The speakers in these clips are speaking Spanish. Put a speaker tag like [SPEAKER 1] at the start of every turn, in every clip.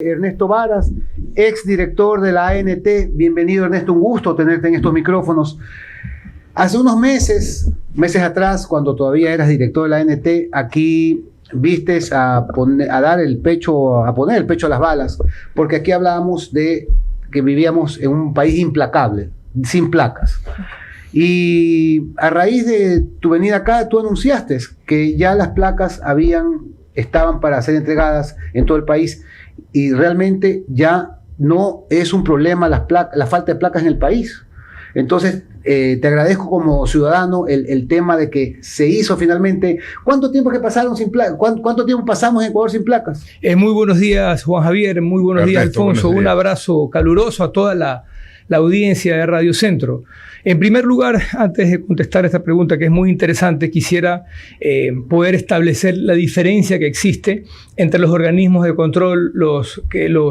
[SPEAKER 1] Ernesto Varas, ex director de la ANT. Bienvenido, Ernesto, un gusto tenerte en estos micrófonos. Hace unos meses atrás, cuando todavía eras director de la ANT, aquí vistes a poner el pecho a las balas, porque aquí hablábamos de que vivíamos en un país implacable, sin placas. Y a raíz de tu venida acá, tú anunciaste que ya las placas estaban para ser entregadas en todo el país, y realmente ya no es un problema la falta de placas en el país. Entonces, te agradezco como ciudadano el tema de que se hizo finalmente. ¿Cuánto tiempo que pasaron sin placas? ¿Cuánto tiempo pasamos en Ecuador sin placas?
[SPEAKER 2] Muy buenos días, Juan Javier. Muy buenos días, Alfonso. Un abrazo caluroso a toda la audiencia de Radio Centro. En primer lugar, antes de contestar esta pregunta que es muy interesante, quisiera poder establecer la diferencia que existe entre los organismos de control, los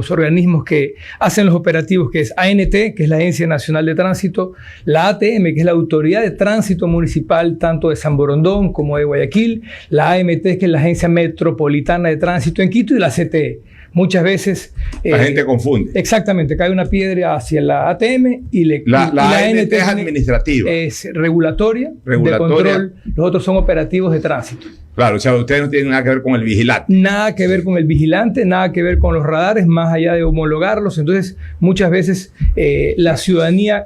[SPEAKER 2] organismos que hacen los operativos, que es ANT, que es la Agencia Nacional de Tránsito, la ATM, que es la Autoridad de Tránsito Municipal, tanto de San Borondón como de Guayaquil, la AMT, que es la Agencia Metropolitana de Tránsito en Quito, y la CTE. Muchas veces
[SPEAKER 3] la gente confunde.
[SPEAKER 2] Exactamente, cae una piedra hacia la ATM y la
[SPEAKER 3] ANT es administrativa.
[SPEAKER 2] Es regulatoria, de control. Los otros son operativos de tránsito.
[SPEAKER 3] Claro, o sea, ustedes no tienen nada que ver con el vigilante.
[SPEAKER 2] Nada que ver con el vigilante, nada que ver con los radares, más allá de homologarlos. Entonces, muchas veces la ciudadanía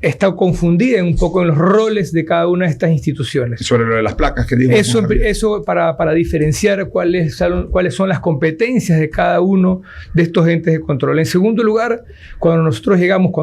[SPEAKER 2] está confundida un poco en los roles de cada una de estas instituciones.
[SPEAKER 3] Sobre lo de las placas que dijo.
[SPEAKER 2] Eso para diferenciar cuáles son las competencias de cada uno de estos entes de control. En segundo lugar, cuando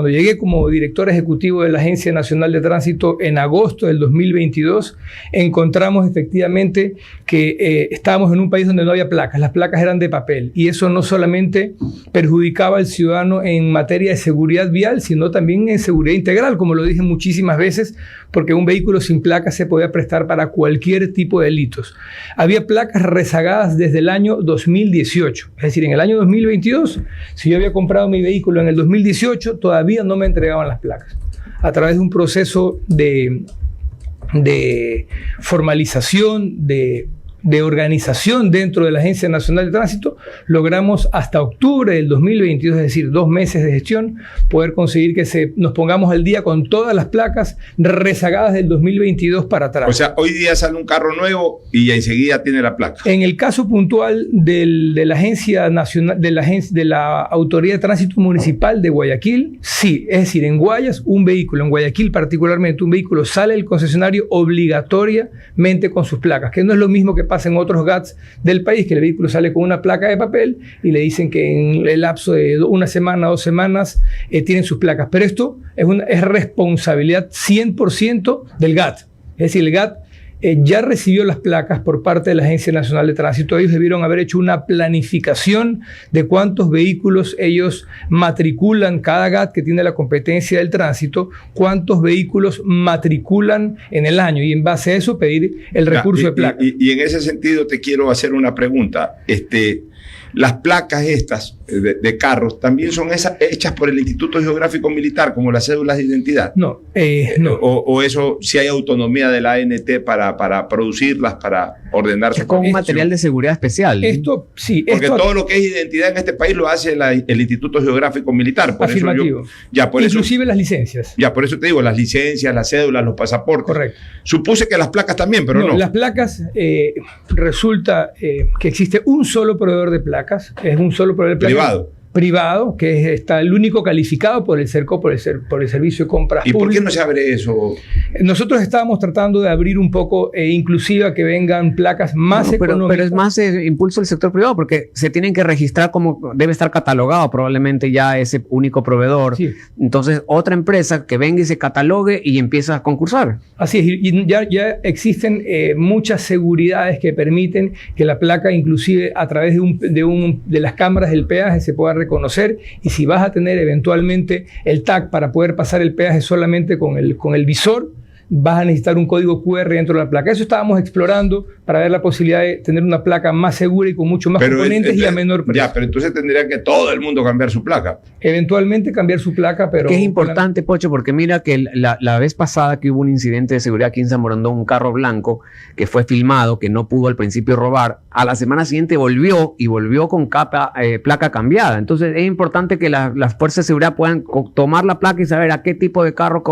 [SPEAKER 2] llegué como director ejecutivo de la Agencia Nacional de Tránsito en agosto del 2022, encontramos efectivamente que estábamos en un país donde no había placas. Las placas eran de papel, y eso no solamente perjudicaba al ciudadano en materia de seguridad vial, sino también en seguridad integral, como lo dije muchísimas veces, porque un vehículo sin placas se podía prestar para cualquier tipo de delitos. Había placas rezagadas desde el año 2018, es decir, en el año 2022, si yo había comprado mi vehículo en el 2018, todavía no me entregaban las placas. A través de un proceso de formalización, de organización dentro de la Agencia Nacional de Tránsito, logramos hasta octubre del 2022, es decir, 2 meses de gestión, poder conseguir que nos pongamos al día con todas las placas rezagadas del 2022 para atrás.
[SPEAKER 3] O sea, hoy día sale un carro nuevo y ya enseguida tiene la placa.
[SPEAKER 2] En el caso puntual de la Agencia Nacional, de la Autoridad de Tránsito Municipal de Guayaquil, sí, es decir, en Guayas, un vehículo, en Guayaquil particularmente, un vehículo sale del concesionario obligatoriamente con sus placas, que no es lo mismo que pasa en otros GATS del país, que el vehículo sale con una placa de papel y le dicen que en el lapso de 1 semana, 2 semanas tienen sus placas. Pero esto es responsabilidad 100% del GAT. Es decir, el GAT ya recibió las placas por parte de la Agencia Nacional de Tránsito. Ellos debieron haber hecho una planificación de cuántos vehículos ellos matriculan, cada GAT que tiene la competencia del tránsito, cuántos vehículos matriculan en el año, y en base a eso pedir el recurso de placas.
[SPEAKER 3] Y en ese sentido te quiero hacer una pregunta. Las placas estas de carros también son hechas por el Instituto Geográfico Militar, como las cédulas de identidad.
[SPEAKER 2] No.
[SPEAKER 3] O eso sí hay autonomía de la ANT para producirlas, para ordenarse.
[SPEAKER 4] Es con un material de seguridad especial.
[SPEAKER 2] Esto sí.
[SPEAKER 3] Porque todo lo que es identidad en este país lo hace el Instituto Geográfico Militar. Por
[SPEAKER 2] afirmativo. Inclusive las licencias.
[SPEAKER 3] Ya, por eso te digo, las licencias, las cédulas, los pasaportes.
[SPEAKER 2] Correcto.
[SPEAKER 3] Supuse que las placas también, pero no.
[SPEAKER 2] Las placas, resulta que existe un solo proveedor de placas. Es un solo proveedor de placas. Privado, que está el único calificado por el CERCO, por el Servicio de Compras Públicas.
[SPEAKER 3] ¿Y por qué no se abre eso?
[SPEAKER 2] Nosotros estábamos tratando de abrir un poco, inclusive a que vengan placas más económicas.
[SPEAKER 4] Pero es más impulso del sector privado, porque se tienen que registrar como debe estar catalogado probablemente ya ese único proveedor. Sí. Entonces, otra empresa que venga y se catalogue y empieza a concursar.
[SPEAKER 2] Así es, y ya existen muchas seguridades que permiten que la placa, inclusive a través de las cámaras del peaje, se pueda reconocer, y si vas a tener eventualmente el tag para poder pasar el peaje solamente con el visor, vas a necesitar un código QR dentro de la placa. Eso estábamos explorando para ver la posibilidad de tener una placa más segura y con mucho más componentes y a menor precio.
[SPEAKER 3] Ya, pero entonces tendría que todo el mundo cambiar su placa.
[SPEAKER 2] Eventualmente cambiar su placa, pero...
[SPEAKER 4] Que es importante, Pocho, porque mira que la vez pasada que hubo un incidente de seguridad aquí en San Borondón, un carro blanco que fue filmado, que no pudo al principio robar, a la semana siguiente volvió con placa cambiada. Entonces es importante que las fuerzas de seguridad puedan tomar la placa y saber a qué tipo de carro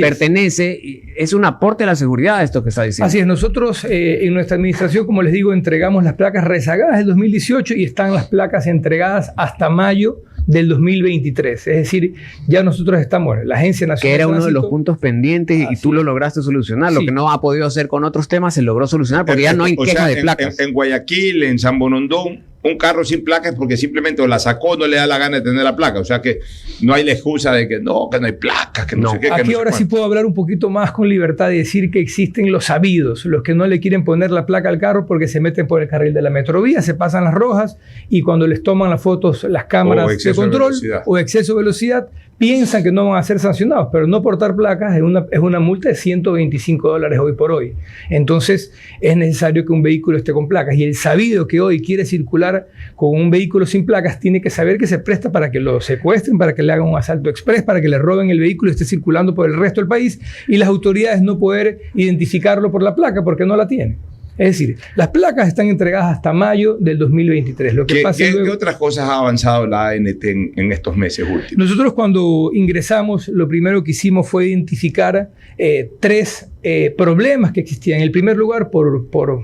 [SPEAKER 4] pertenece. Es un aporte a la seguridad esto que está diciendo.
[SPEAKER 2] Así es. Nosotros en nuestra administración, como les digo, entregamos las placas rezagadas del 2018 y están las placas entregadas hasta mayo del 2023. Es decir, ya nosotros estamos, la Agencia Nacional
[SPEAKER 4] que era
[SPEAKER 2] de
[SPEAKER 4] uno
[SPEAKER 2] Tránsito,
[SPEAKER 4] de los puntos pendientes y tú lo lograste solucionar. Lo que no ha podido hacer con otros temas se logró solucionar porque ya no hay queja de placas.
[SPEAKER 3] En Guayaquil, en San Borondón, un carro sin placa es porque simplemente o la sacó, no le da la gana de tener la placa. O sea que no hay la excusa de que no hay placas, que no sé qué.
[SPEAKER 2] Aquí
[SPEAKER 3] no
[SPEAKER 2] ahora sí puedo hablar un poquito más con libertad y decir que existen los sabidos, los que no le quieren poner la placa al carro porque se meten por el carril de la metrovía, se pasan las rojas y cuando les toman las fotos las cámaras de control o exceso de velocidad, piensan que no van a ser sancionados, pero no portar placas es una multa de $125 hoy por hoy. Entonces es necesario que un vehículo esté con placas y el sabido que hoy quiere circular con un vehículo sin placas tiene que saber que se presta para que lo secuestren, para que le hagan un asalto express, para que le roben el vehículo y esté circulando por el resto del país y las autoridades no poder identificarlo por la placa porque no la tienen. Es decir, las placas están entregadas hasta mayo del 2023.
[SPEAKER 3] ¿Qué otras cosas ha avanzado la ANT en estos meses últimos?
[SPEAKER 2] Nosotros cuando ingresamos, lo primero que hicimos fue identificar tres problemas que existían. En el primer lugar, por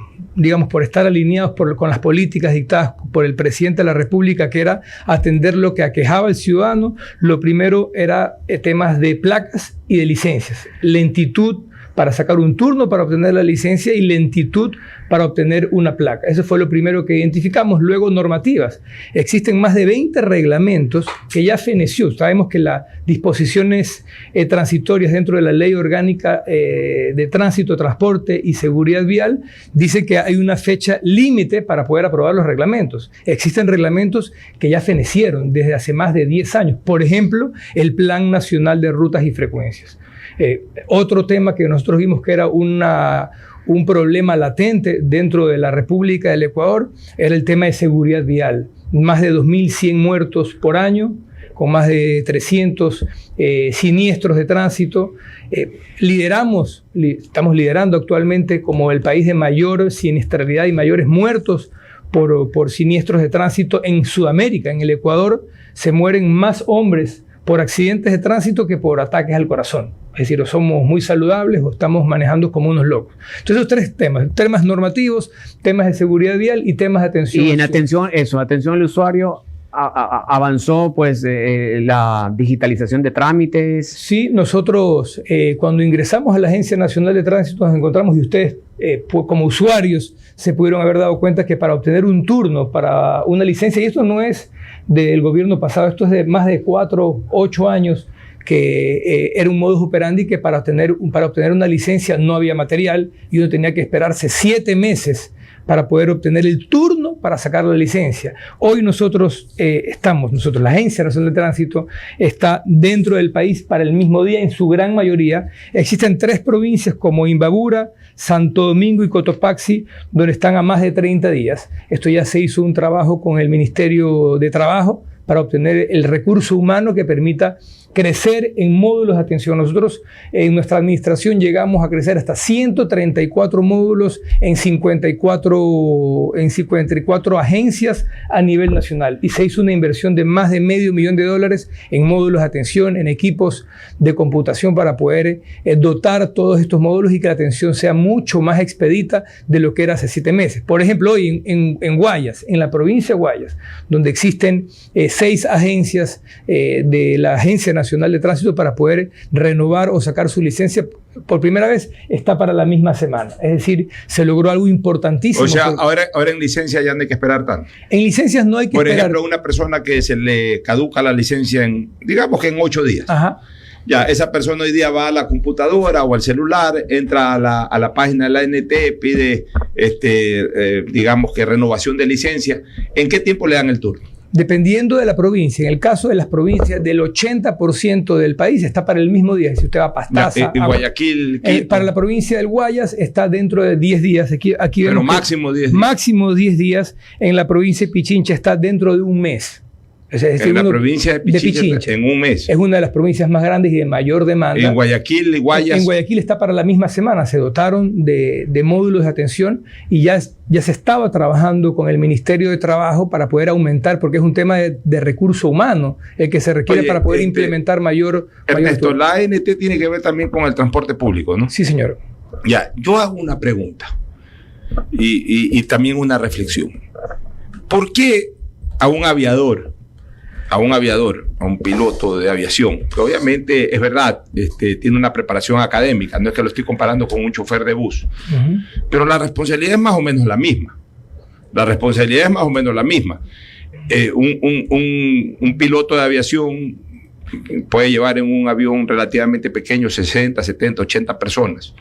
[SPEAKER 2] estar alineados con las políticas dictadas por el presidente de la República, que era atender lo que aquejaba al ciudadano. Lo primero era temas de placas y de licencias. Lentitud para sacar un turno para obtener la licencia y lentitud para obtener una placa. Eso fue lo primero que identificamos. Luego, normativas. Existen más de 20 reglamentos que ya feneció. Sabemos que las disposiciones transitorias dentro de la Ley Orgánica de Tránsito, Transporte y Seguridad Vial dice que hay una fecha límite para poder aprobar los reglamentos. Existen reglamentos que ya fenecieron desde hace más de 10 años. Por ejemplo, el Plan Nacional de Rutas y Frecuencias. Otro tema que nosotros vimos que era un problema latente dentro de la República del Ecuador era el tema de seguridad vial. Más de 2.100 muertos por año, con más de 300 siniestros de tránsito. Estamos liderando actualmente como el país de mayor siniestralidad y mayores muertos por siniestros de tránsito en Sudamérica. En el Ecuador se mueren más hombres por accidentes de tránsito que por ataques al corazón. Es decir, o somos muy saludables o estamos manejando como unos locos. Entonces, esos tres temas normativos, temas de seguridad vial y temas de atención.
[SPEAKER 4] Y en atención al usuario, avanzó pues la digitalización de trámites.
[SPEAKER 2] Sí, nosotros cuando ingresamos a la Agencia Nacional de Tránsito nos encontramos, y ustedes como usuarios se pudieron haber dado cuenta que para obtener un turno para una licencia, y esto no es del gobierno pasado, esto es de más de 8 años, que era un modus operandi que para obtener una licencia no había material y uno tenía que esperarse 7 meses para poder obtener el turno para sacar la licencia. Hoy la Agencia Nacional de Tránsito está dentro del país para el mismo día en su gran mayoría. Existen 3 provincias como Imbabura, Santo Domingo y Cotopaxi, donde están a más de 30 días. Esto ya se hizo un trabajo con el Ministerio de Trabajo para obtener el recurso humano que permita crecer en módulos de atención. Nosotros en nuestra administración llegamos a crecer hasta 134 módulos en 54 agencias a nivel nacional y se hizo una inversión de más de $500,000 en módulos de atención, en equipos de computación para poder dotar todos estos módulos y que la atención sea mucho más expedita de lo que era hace 7 meses. Por ejemplo, hoy en Guayas, en la provincia de Guayas, donde existen 6 agencias de la Agencia Nacional de Tránsito para poder renovar o sacar su licencia por primera vez, está para la misma semana. Es decir, se logró algo importantísimo.
[SPEAKER 3] O sea, ahora en licencia ya no hay que esperar tanto.
[SPEAKER 2] En licencias no hay que esperar.
[SPEAKER 3] Por ejemplo, una persona que se le caduca la licencia digamos que en 8 días.
[SPEAKER 2] Ajá.
[SPEAKER 3] Ya, esa persona hoy día va a la computadora o al celular, entra a la página de la ANT, pide, digamos que renovación de licencia. ¿En qué tiempo le dan el turno?
[SPEAKER 2] Dependiendo de la provincia. En el caso de las provincias, del 80% del país está para el mismo día. Si usted va a Pastaza,
[SPEAKER 3] en Guayaquil,
[SPEAKER 2] para la provincia del Guayas está dentro de 10 días. Aquí
[SPEAKER 3] pero
[SPEAKER 2] vemos
[SPEAKER 3] máximo 10 días.
[SPEAKER 2] Máximo 10 días. En la provincia de Pichincha está dentro de un mes. O sea,
[SPEAKER 3] en la provincia de Pichincha, en un mes.
[SPEAKER 2] Es una de las provincias más grandes y de mayor demanda.
[SPEAKER 3] En Guayaquil y Guayas.
[SPEAKER 2] En Guayaquil está para la misma semana. Se dotaron de módulos de atención y ya se estaba trabajando con el Ministerio de Trabajo para poder aumentar, porque es un tema de recurso humano el que se requiere para poder implementar mayor...
[SPEAKER 3] Ernesto, la ANT tiene que ver también con el transporte público, ¿no?
[SPEAKER 2] Sí, señor.
[SPEAKER 3] Ya, yo hago una pregunta y también una reflexión. ¿Por qué a un aviador, a un piloto de aviación, que obviamente es verdad, tiene una preparación académica, no es que lo estoy comparando con un chofer de bus, pero la responsabilidad es más o menos la misma. Un piloto de aviación puede llevar en un avión relativamente pequeño 60, 70, 80 personas,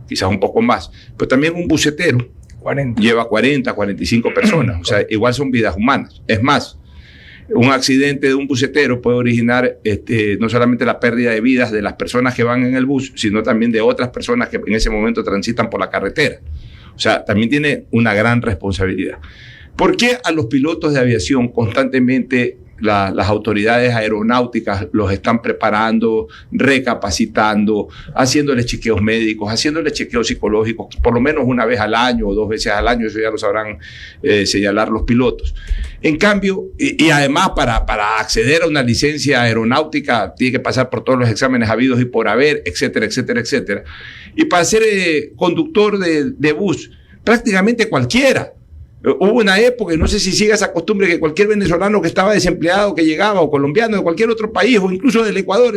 [SPEAKER 3] quizás un poco más, pero también un bucetero
[SPEAKER 2] 40.
[SPEAKER 3] Lleva 40, 45 personas, o sea, igual son vidas humanas. Es más, un accidente de un bucetero puede originar no solamente la pérdida de vidas de las personas que van en el bus, sino también de otras personas que en ese momento transitan por la carretera. O sea, también tiene una gran responsabilidad. ¿Por qué a los pilotos de aviación constantemente las autoridades aeronáuticas los están preparando, recapacitando, haciéndoles chequeos médicos, haciéndoles chequeos psicológicos, por lo menos una vez al año o 2 veces al año? Eso ya lo sabrán señalar los pilotos. En cambio, y además para acceder a una licencia aeronáutica tiene que pasar por todos los exámenes habidos y por haber, etcétera, etcétera, etcétera. Y para ser conductor de bus, prácticamente cualquiera. Hubo una época, y no sé si sigue esa costumbre, que cualquier venezolano que estaba desempleado, que llegaba, o colombiano de cualquier otro país, o incluso del Ecuador,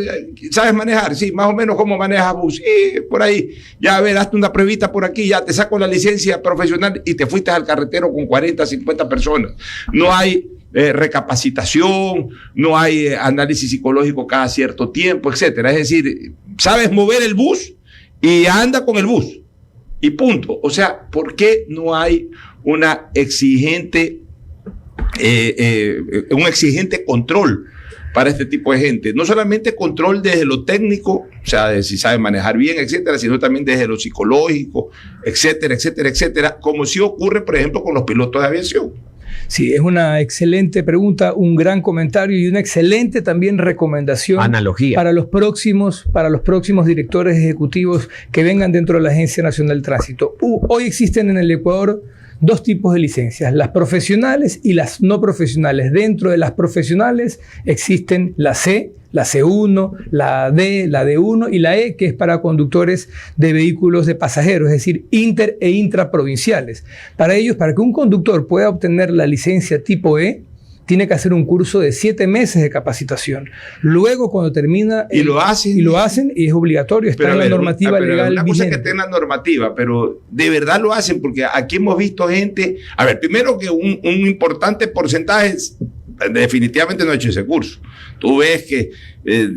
[SPEAKER 3] ¿sabes manejar? Sí, más o menos cómo manejas bus. Sí, por ahí. Ya, a ver, hazte una pruebita por aquí, ya te saco la licencia profesional y te fuiste al carretero con 40, 50 personas. No hay recapacitación, no hay análisis psicológico cada cierto tiempo, etcétera. Es decir, sabes mover el bus y anda con el bus. Y punto. O sea, ¿por qué no hay un exigente control para este tipo de gente? No solamente control desde lo técnico, o sea, de si sabe manejar bien, etcétera, sino también desde lo psicológico, etcétera, etcétera, etcétera, como sí ocurre, por ejemplo, con los pilotos de aviación.
[SPEAKER 2] Sí, es una excelente pregunta, un gran comentario y una excelente también recomendación.
[SPEAKER 4] Analogía.
[SPEAKER 2] Para los próximos directores ejecutivos que vengan dentro de la Agencia Nacional del Tránsito. Hoy existen en el Ecuador 2 tipos de licencias, las profesionales y las no profesionales. Dentro de las profesionales existen la C, la C1, la D, la D1 y la E, que es para conductores de vehículos de pasajeros, es decir, inter e intraprovinciales. Para ellos, para que un conductor pueda obtener la licencia tipo E, tiene que hacer un curso de 7 meses de capacitación. Luego, cuando termina...
[SPEAKER 3] Y lo hacen
[SPEAKER 2] y es obligatorio, está en la normativa legal
[SPEAKER 3] una cosa
[SPEAKER 2] vigente.
[SPEAKER 3] Que esté en la normativa, pero de verdad lo hacen, porque aquí hemos visto gente... A ver, primero que un importante porcentaje definitivamente no ha hecho ese curso. Tú ves que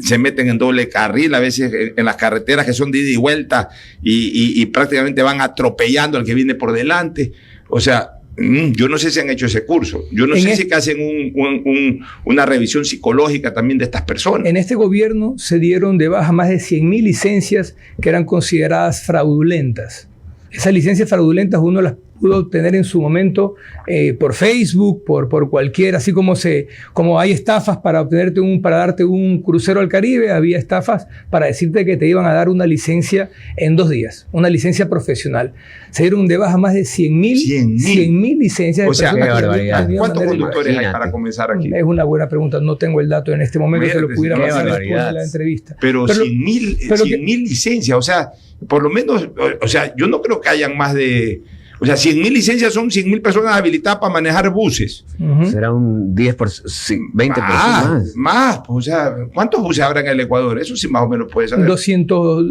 [SPEAKER 3] se meten en doble carril, a veces en las carreteras que son de ida y vuelta, y prácticamente van atropellando al que viene por delante. O sea... yo no sé si han hecho ese curso. Yo no sé si hacen una revisión psicológica también de estas personas.
[SPEAKER 2] En este gobierno se dieron de baja más de 100.000 licencias que eran consideradas fraudulentas. Esas licencias fraudulentas uno las pudo obtener en su momento por Facebook, por cualquier, así como hay estafas para darte un crucero al Caribe, había estafas para decirte que te iban a dar una licencia en 2 días, una licencia profesional. Se dieron de baja más de 100.000 licencias.
[SPEAKER 3] O sea,
[SPEAKER 2] qué
[SPEAKER 4] barbaridad.
[SPEAKER 3] ¿Cuántos conductores hay para comenzar aquí?
[SPEAKER 2] Es una buena pregunta, no tengo el dato en este momento, se lo pudiera pasar después de la entrevista.
[SPEAKER 3] Pero 100.000 licencias, o sea, por lo menos, o sea, yo no creo que hayan más de... O sea, 100.000 licencias son 100.000 personas habilitadas para manejar buses.
[SPEAKER 4] Será un 10%, 20% más.
[SPEAKER 3] Más, pues, o sea, ¿cuántos buses habrá en el Ecuador? Eso sí más o menos puede saber.
[SPEAKER 2] 200,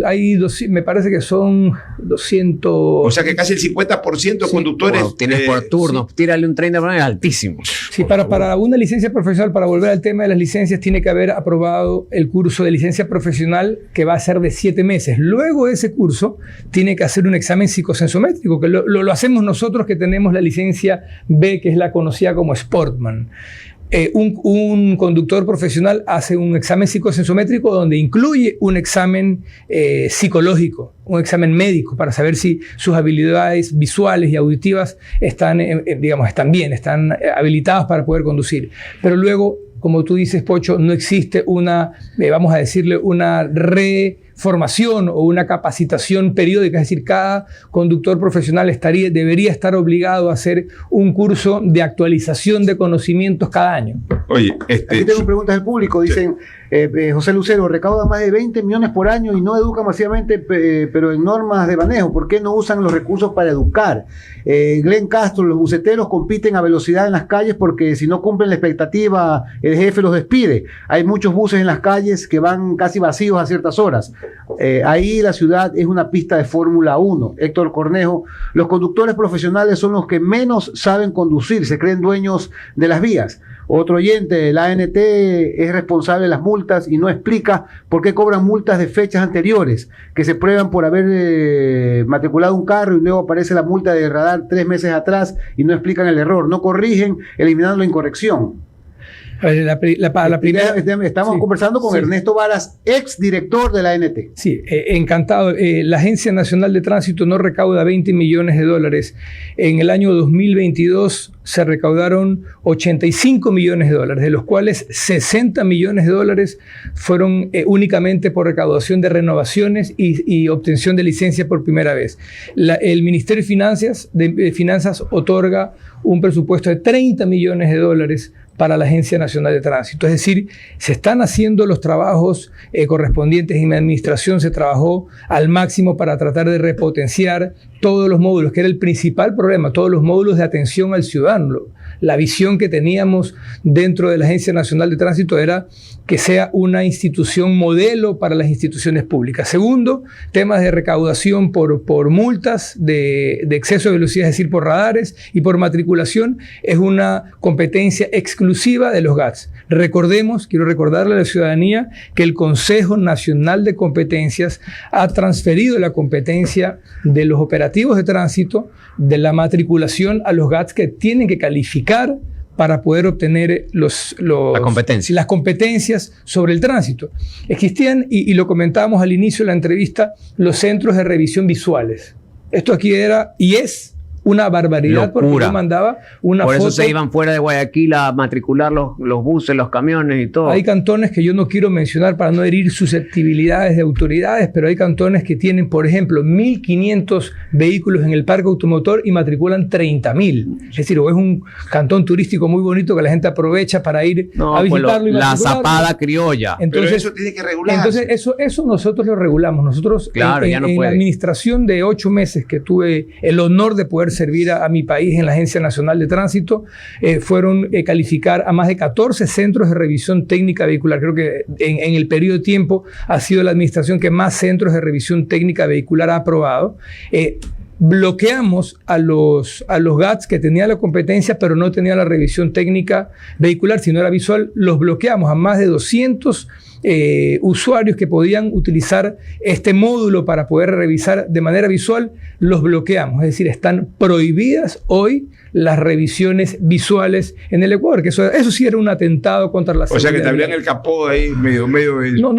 [SPEAKER 2] me parece que son 200...
[SPEAKER 3] O sea, que casi el 50% de conductores...
[SPEAKER 4] Wow, tienes por turno, tírale un 30%, es altísimo.
[SPEAKER 2] Sí, para una licencia profesional, para volver al tema de las licencias, tiene que haber aprobado el curso de licencia profesional, que va a ser de 7 meses. Luego de ese curso, tiene que hacer un examen psicosensométrico, que lo hacemos nosotros que tenemos la licencia B, que es la conocida como Sportman. Un conductor profesional hace un examen psicosensométrico donde incluye un examen psicológico, un examen médico para saber si sus habilidades visuales y auditivas están bien, están habilitadas para poder conducir. Pero luego, como tú dices, Pocho, no existe una reformación o una capacitación periódica, es decir, cada conductor profesional debería estar obligado a hacer un curso de actualización de conocimientos cada año.
[SPEAKER 3] Oye,
[SPEAKER 1] aquí tengo preguntas del público, dicen, José Lucero, recauda más de 20 millones por año y no educa masivamente, pero en normas de manejo, ¿por qué no usan los recursos para educar? Glenn Castro, los buceteros compiten a velocidad en las calles porque si no cumplen la expectativa, el jefe los despide. Hay muchos buses en las calles que van casi vacíos a ciertas horas. Ahí la ciudad es una pista de Fórmula 1. Héctor Cornejo, los conductores profesionales son los que menos saben conducir, se creen dueños de las vías. Otro oyente, la ANT es responsable de las multas y no explica por qué cobran multas de fechas anteriores, que se prueban por haber matriculado un carro y luego aparece la multa de radar 3 meses atrás y no explican el error, no corrigen, eliminando la incorrección. Estamos conversando con Ernesto Varas, ex director de la ANT.
[SPEAKER 2] Sí, encantado. La Agencia Nacional de Tránsito no recauda 20 millones de dólares. En el año 2022 se recaudaron 85 millones de dólares, de los cuales 60 millones de dólares fueron únicamente por recaudación de renovaciones y obtención de licencia por primera vez. El Ministerio de Finanzas otorga un presupuesto de 30 millones de dólares para la Agencia Nacional de Tránsito. Es decir, se están haciendo los trabajos correspondientes. En mi administración se trabajó al máximo para tratar de repotenciar todos los módulos, que era el principal problema, todos los módulos de atención al ciudadano. La visión que teníamos dentro de la Agencia Nacional de Tránsito era que sea una institución modelo para las instituciones públicas. Segundo, temas de recaudación por multas de exceso de velocidad, es decir, por radares y por matriculación, es una competencia exclusiva de los GATS. Quiero recordarle a la ciudadanía que el Consejo Nacional de Competencias ha transferido la competencia de los operativos de tránsito, de la matriculación a los GATS, que tienen que calificar para poder obtener las competencias sobre el tránsito. Existían, y lo comentábamos al inicio de la entrevista, los centros de revisión visuales. Esto aquí era y es una barbaridad.
[SPEAKER 4] Locura.
[SPEAKER 2] Porque yo mandaba una foto.
[SPEAKER 4] Por eso se iban fuera de Guayaquil a matricular los buses, los camiones y todo.
[SPEAKER 2] Hay cantones que yo no quiero mencionar para no herir susceptibilidades de autoridades, pero hay cantones que tienen, por ejemplo, 1.500 vehículos en el parque automotor y matriculan 30.000. Es decir, o es un cantón turístico muy bonito que la gente aprovecha para ir a visitarlo y
[SPEAKER 4] la zapada criolla.
[SPEAKER 2] Entonces,
[SPEAKER 3] pero eso tiene que regularse.
[SPEAKER 2] Entonces, eso nosotros lo regulamos. Nosotros,
[SPEAKER 4] claro,
[SPEAKER 2] en la administración de 8 meses que tuve el honor de poder servir a mi país en la Agencia Nacional de Tránsito, fueron calificar a más de 14 centros de revisión técnica vehicular. Creo que en el periodo de tiempo ha sido la administración que más centros de revisión técnica vehicular ha aprobado. Bloqueamos a los GATS que tenían la competencia pero no tenían la revisión técnica vehicular, sino era visual. Los bloqueamos a más de 200 usuarios que podían utilizar este módulo para poder revisar de manera visual. Los bloqueamos, es decir, están prohibidas hoy las revisiones visuales en el Ecuador, que eso sí era un atentado contra la seguridad.
[SPEAKER 3] O sea que te abrían el capó ahí medio
[SPEAKER 2] no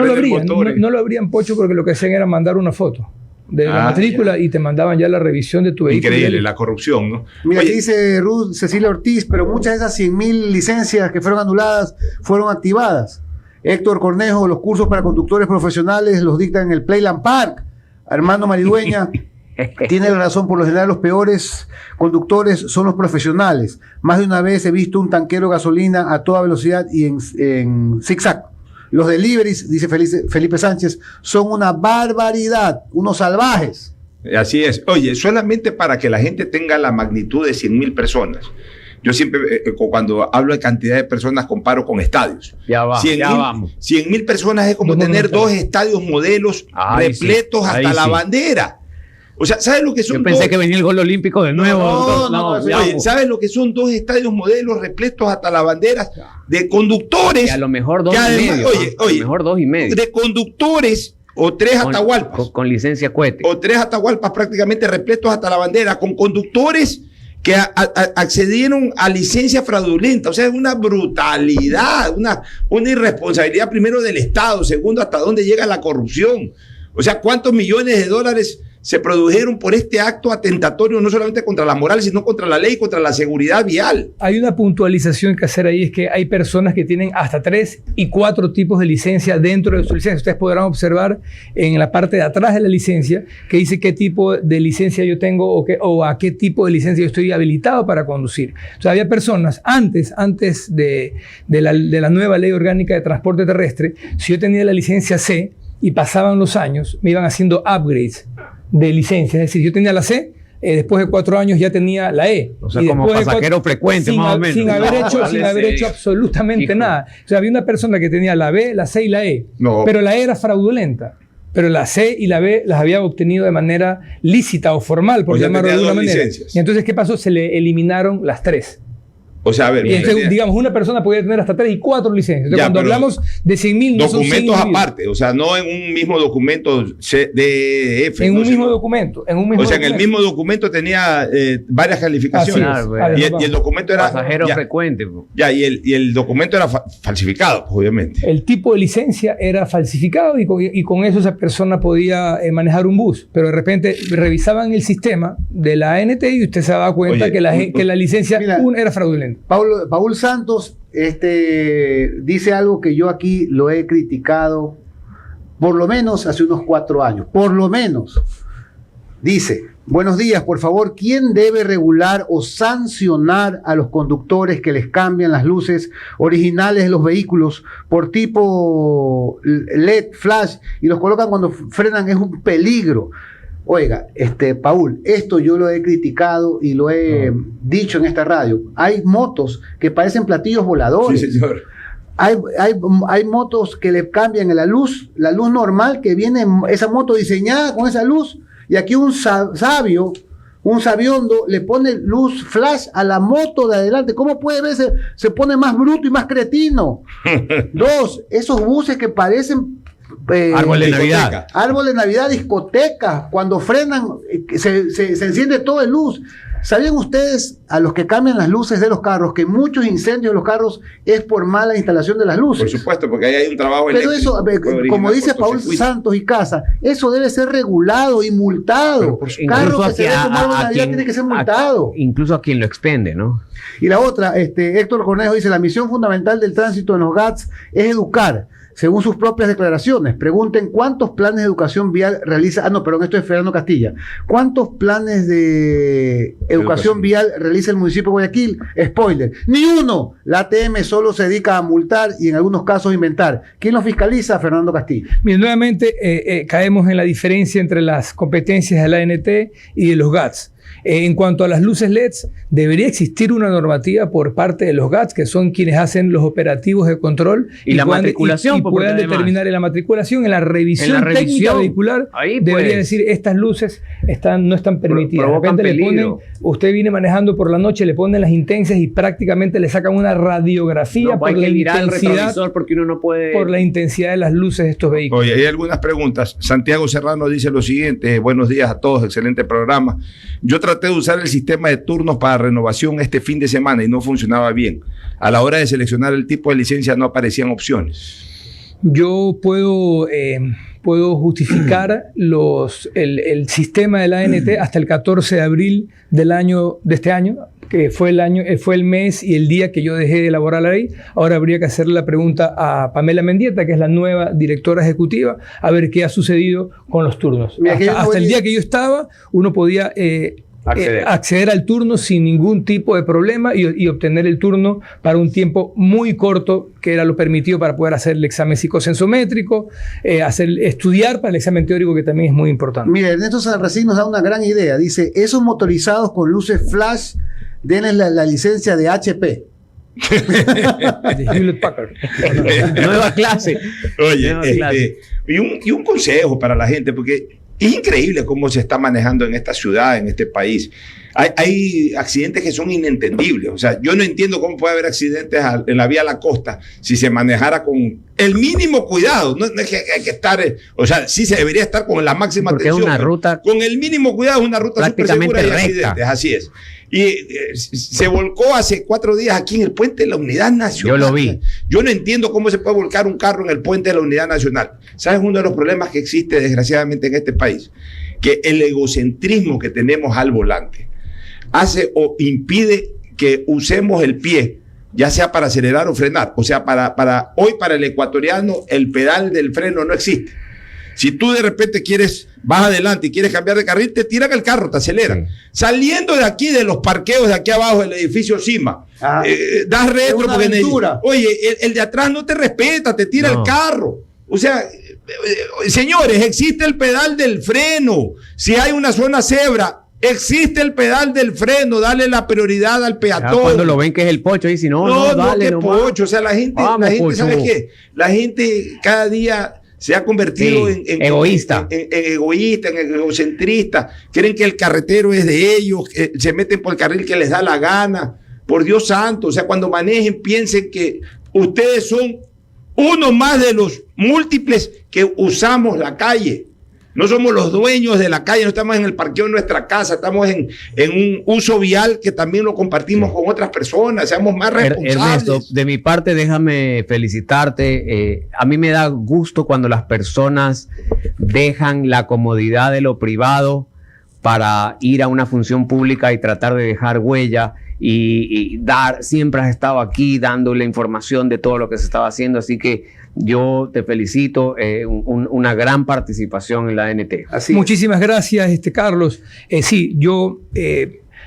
[SPEAKER 2] lo abrían, Pocho, porque lo que hacían era mandar una foto de la matrícula y te mandaban ya la revisión de tu vehículo.
[SPEAKER 3] Increíble, la corrupción, ¿no?
[SPEAKER 1] Mira, aquí dice Ruth Cecilia Ortiz, pero muchas de esas 100.000 licencias que fueron anuladas fueron activadas. Héctor Cornejo, los cursos para conductores profesionales los dictan en el Playland Park. Armando Maridueña tiene la razón, por lo general los peores conductores son los profesionales. Más de una vez he visto un tanquero de gasolina a toda velocidad y en zigzag. Los deliveries, dice Felipe Sánchez, son una barbaridad, unos salvajes.
[SPEAKER 3] Así es. Oye, solamente para que la gente tenga la magnitud de 100.000 personas. Yo siempre, cuando hablo de cantidad de personas, comparo con estadios.
[SPEAKER 4] Ya vamos.
[SPEAKER 3] 100.000 personas es como tener 2 estadios modelos repletos hasta la bandera. O sea, ¿sabes lo que son?
[SPEAKER 4] Yo pensé que venía el gol olímpico de nuevo.
[SPEAKER 3] Oye, ¿sabes lo que son 2 estadios modelos repletos hasta las banderas de conductores?
[SPEAKER 4] Y a lo mejor 2,5.
[SPEAKER 3] Oye,
[SPEAKER 4] a lo mejor 2,5.
[SPEAKER 3] De conductores o 3 Atahualpas.
[SPEAKER 4] Con licencia cohete.
[SPEAKER 3] O 3 Atahualpas prácticamente repletos hasta la bandera, con conductores que accedieron a licencia fraudulenta. O sea, es una brutalidad, una irresponsabilidad, primero del Estado, segundo, hasta dónde llega la corrupción. O sea, ¿cuántos millones de dólares se produjeron por este acto atentatorio, no solamente contra las morales, sino contra la ley, contra la seguridad vial?
[SPEAKER 2] Hay una puntualización que hacer ahí, es que hay personas que tienen hasta 3 y 4 tipos de licencia dentro de su licencia. Ustedes podrán observar en la parte de atrás de la licencia que dice qué tipo de licencia yo tengo o a qué tipo de licencia yo estoy habilitado para conducir. O sea, había personas antes de la nueva ley orgánica de transporte terrestre, si yo tenía la licencia C y pasaban los años, me iban haciendo upgrades de licencia, es decir, yo tenía la C, después de 4 años ya tenía la E.
[SPEAKER 4] O sea, como pasajero frecuente, más o menos.
[SPEAKER 2] Sin haber hecho absolutamente nada. O sea, había una persona que tenía la B, la C y la E, pero la E era fraudulenta. Pero la C y la B las había obtenido de manera lícita o formal, por llamarlo de alguna manera. Y entonces, ¿qué pasó? Se le eliminaron las 3.
[SPEAKER 3] O sea, a ver,
[SPEAKER 2] y entonces, digamos, una persona podía tener hasta 3 y 4 licencias. Entonces, cuando hablamos de 100.000, no son
[SPEAKER 3] documentos aparte, o sea, no en un mismo documento CDF.
[SPEAKER 2] En un mismo documento.
[SPEAKER 3] O sea, en el mismo documento tenía varias calificaciones. Y el documento era
[SPEAKER 4] pasajero frecuente.
[SPEAKER 3] Y el documento era falsificado, pues, obviamente.
[SPEAKER 2] El tipo de licencia era falsificado y con eso esa persona podía manejar un bus. Pero de repente revisaban el sistema de la ANT y usted se daba cuenta que la licencia era fraudulenta.
[SPEAKER 1] Paul Santos dice algo que yo aquí lo he criticado por lo menos hace unos 4 años, por lo menos. Dice: buenos días, por favor, ¿quién debe regular o sancionar a los conductores que les cambian las luces originales de los vehículos por tipo LED, flash, y los colocan cuando frenan? Es un peligro. Oiga, Paul, esto yo lo he criticado y lo he dicho en esta radio. Hay motos que parecen platillos voladores. Sí, señor. Hay motos que le cambian la luz normal que viene, esa moto diseñada con esa luz, y aquí un sabiondo le pone luz flash a la moto de adelante. ¿Cómo puede verse? Se pone más bruto y más cretino. 2, esos buses que parecen
[SPEAKER 4] árbol de Navidad.
[SPEAKER 1] Árbol de Navidad, discoteca. Cuando frenan, se enciende todo de luz. ¿Sabían ustedes, a los que cambian las luces de los carros, que muchos incendios de los carros es por mala instalación de las luces?
[SPEAKER 3] Por supuesto, porque ahí hay un trabajo
[SPEAKER 1] eléctrico. Pero eso, como dice Paul Santos y Casa, eso debe ser regulado y multado. Carro que se ve como árbol de Navidad tiene que ser multado.
[SPEAKER 4] Incluso a quien lo expende, ¿no?
[SPEAKER 1] Y la otra, Héctor Cornejo dice: la misión fundamental del tránsito en los GATS es educar. Según sus propias declaraciones, pregunten cuántos planes de educación vial realiza. Esto es Fernando Castilla. ¿Cuántos planes de educación vial realiza el municipio de Guayaquil? Spoiler: ni uno. La ATM solo se dedica a multar y en algunos casos inventar. ¿Quién lo fiscaliza? Fernando Castilla.
[SPEAKER 2] Bien, nuevamente caemos en la diferencia entre las competencias de la ANT y de los GATS. En cuanto a las luces LEDs, debería existir una normativa por parte de los GATS, que son quienes hacen los operativos de control
[SPEAKER 4] y la matriculación,
[SPEAKER 2] y puedan determinar en la matriculación, en la revisión técnica vehicular, debería decir: estas luces no están permitidas. De repente le ponen, usted viene manejando por la noche, le ponen las intensias y prácticamente le sacan una radiografía por la intensidad,
[SPEAKER 4] porque uno no puede...
[SPEAKER 2] por la intensidad de las luces de estos vehículos.
[SPEAKER 3] Oye, hay algunas preguntas. Santiago Serrano dice lo siguiente: buenos días a todos, excelente programa. Yo traté de usar el sistema de turnos para renovación este fin de semana y no funcionaba bien. A la hora de seleccionar el tipo de licencia no aparecían opciones.
[SPEAKER 2] Yo puedo justificar el sistema de la ANT hasta el 14 de abril de este año, que fue el mes y el día que yo dejé de elaborar la ley. Ahora habría que hacerle la pregunta a Pamela Mendieta, que es la nueva directora ejecutiva, a ver qué ha sucedido con los turnos. Hasta el día que yo estaba, uno podía acceder al turno sin ningún tipo de problema y obtener el turno para un tiempo muy corto, que era lo permitido para poder hacer el examen psicosensométrico, estudiar para el examen teórico, que también es muy importante.
[SPEAKER 1] Mire, Ernesto Sanracín nos da una gran idea. Dice: esos motorizados con luces flash, denles la licencia de HP.
[SPEAKER 2] De Hewlett Packard.
[SPEAKER 4] Nueva clase.
[SPEAKER 3] Oye, y un consejo para la gente, porque es increíble cómo se está manejando en esta ciudad, en este país. Hay accidentes que son inentendibles. O sea, yo no entiendo cómo puede haber accidentes en la vía a la costa si se manejara con el mínimo cuidado. No es que hay que estar, o sea, sí se debería estar con la máxima atención.
[SPEAKER 4] Porque es una ruta,
[SPEAKER 3] con el mínimo cuidado, es una ruta súper segura y accidentes. Así es. Y se volcó hace 4 días aquí en el puente de la Unidad Nacional.
[SPEAKER 4] Yo lo vi.
[SPEAKER 3] Yo no entiendo cómo se puede volcar un carro en el puente de la Unidad Nacional. ¿Sabes uno de los problemas que existe desgraciadamente en este país? Que el egocentrismo que tenemos al volante hace o impide que usemos el pie, ya sea para acelerar o frenar. O sea, hoy para el ecuatoriano el pedal del freno no existe. Si tú de repente vas adelante y quieres cambiar de carril, te tiran el carro, te aceleran. Sí. Saliendo de aquí, de los parqueos de aquí abajo del edificio Cima, das retro porque oye, el de atrás no te respeta, te tira el carro. O sea, señores, existe el pedal del freno. Si hay una zona cebra, existe el pedal del freno, dale la prioridad al peatón. Ya
[SPEAKER 4] cuando lo ven que es el pocho, dice no, dale,
[SPEAKER 3] que pocho. O sea, la gente, ¿sabes qué? La gente cada día se ha convertido en egoísta, en egocentrista. Creen que el carretero es de ellos, se meten por el carril que les da la gana. Por Dios santo, o sea, cuando manejen, piensen que ustedes son uno más de los múltiples que usamos la calle. No somos los dueños de la calle, no estamos en el parqueo de nuestra casa, estamos en un uso vial que también lo compartimos con otras personas, seamos más responsables.
[SPEAKER 4] Ernesto, de mi parte déjame felicitarte. A mí me da gusto cuando las personas dejan la comodidad de lo privado para ir a una función pública y tratar de dejar huella y siempre has estado aquí dándole información de todo lo que se estaba haciendo, así que yo te felicito, una gran participación en la ANT.
[SPEAKER 2] Muchísimas gracias, Carlos. Sí,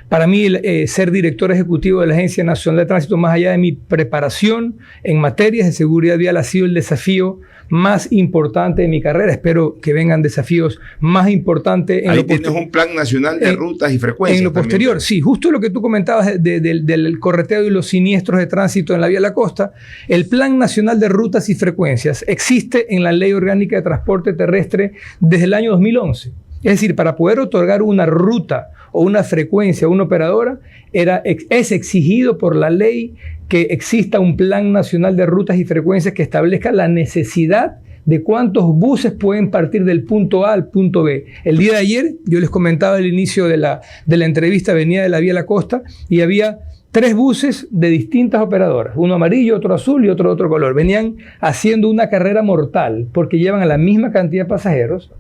[SPEAKER 2] para mí ser director ejecutivo de la Agencia Nacional de Tránsito, más allá de mi preparación en materias de seguridad vial, ha sido el desafío más importante de mi carrera. Espero que vengan desafíos más importantes.
[SPEAKER 3] Ahí tienes un plan nacional de rutas y frecuencias.
[SPEAKER 2] En lo posterior, sí, justo lo que tú comentabas del correteo y los siniestros de tránsito en la vía de la costa. El plan nacional de rutas y frecuencias existe en la Ley Orgánica de Transporte Terrestre desde el año 2011. Es decir, para poder otorgar una ruta o una frecuencia a una operadora, es exigido por la ley que exista un plan nacional de rutas y frecuencias que establezca la necesidad de cuántos buses pueden partir del punto A al punto B. El día de ayer, yo les comentaba al inicio de la entrevista, venía de la vía de la costa y había 3 buses de distintas operadoras, uno amarillo, otro azul y otro de otro color. Venían haciendo una carrera mortal porque llevan a la misma cantidad de pasajeros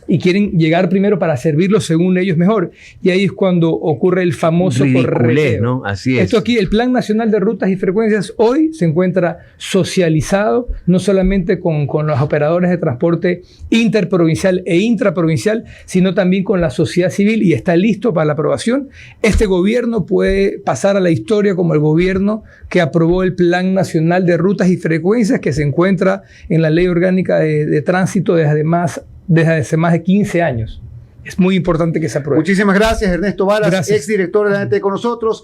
[SPEAKER 2] y quieren llegar primero para servirlos según ellos mejor. Y ahí es cuando ocurre el famoso correteo,
[SPEAKER 4] ¿no? Así es.
[SPEAKER 2] Esto aquí, el Plan Nacional de Rutas y Frecuencias, hoy se encuentra socializado, no solamente con los operadores de transporte interprovincial e intraprovincial, sino también con la sociedad civil y está listo para la aprobación. Este gobierno puede pasar a la historia como el gobierno que aprobó el Plan Nacional de Rutas y Frecuencias, que se encuentra en la Ley Orgánica de Tránsito desde hace más de 15 años. Es muy importante que se apruebe.
[SPEAKER 1] Muchísimas gracias, Ernesto Varas, exdirector de la ANT con nosotros.